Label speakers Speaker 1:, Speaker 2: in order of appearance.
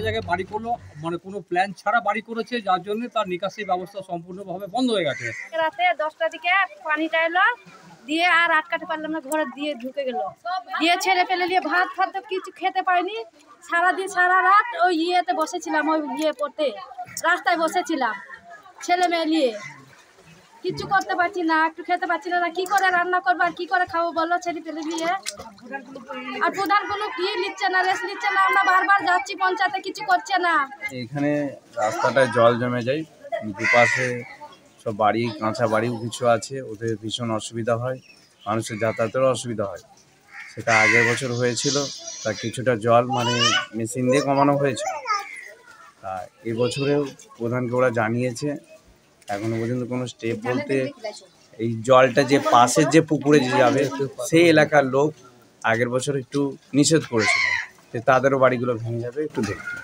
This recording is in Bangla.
Speaker 1: জায়গায় বাড়ি করলো, মানে কোনো প্ল্যান ছাড়া বাড়ি করেছে, যার জন্য তার নিকাশি ব্যবস্থা সম্পূর্ণভাবে বন্ধ হয়ে গেছে।
Speaker 2: রাতে 10টার দিকে পানিটা এলো, দিয়ে আর আটকাতে পারলাম না, ঘরে দিয়ে ঢুকে গেল, দিয়ে ছেলে ফেলে নিয়ে ভাত ফাত তো কিছু খেতে পাইনি। সারাদিন সারা রাত ওই ইয়েতে বসেছিলাম, ওই ইয়ে পড়তে রাস্তায় বসেছিলাম, ছেলে মেয়ে নিয়ে কিছু করতে পারছি না, একটু খেতে পারছি না, কি করে রান্না করবো আর কি করে খাবো বলো ছেলে পেলে নিয়ে। আর প্রধানগুলো কি নিচ্ছে না, রেস্ট নিচ্ছে না, আমরা বারবার যাচ্ছি পঞ্চায়েতে, কিছু করছে না।
Speaker 3: এখানে রাস্তাটায় জল জমে যায়, দুপাশে সব বাড়ি, কাঁচা বাড়িও কিছু আছে, ওদের ভীষণ অসুবিধা হয়, মানুষের যাতায়াতেরও অসুবিধা হয়। সেটা আগের বছর হয়েছিল, তা কিছুটা জল মানে মেশিন দিয়ে কমানো হয়েছিল। তা এবছরেও প্রধানকে ওরা জানিয়েছে, এখনো পর্যন্ত কোনো স্টেপ বলতে এই জলটা যে পাশের যে পুকুরে যে যাবে সেই এলাকার লোক আগের বছর একটু নিষেধ করেছিল যে তাদেরও বাড়িগুলো ভেঙে যাবে, একটু দেখতে।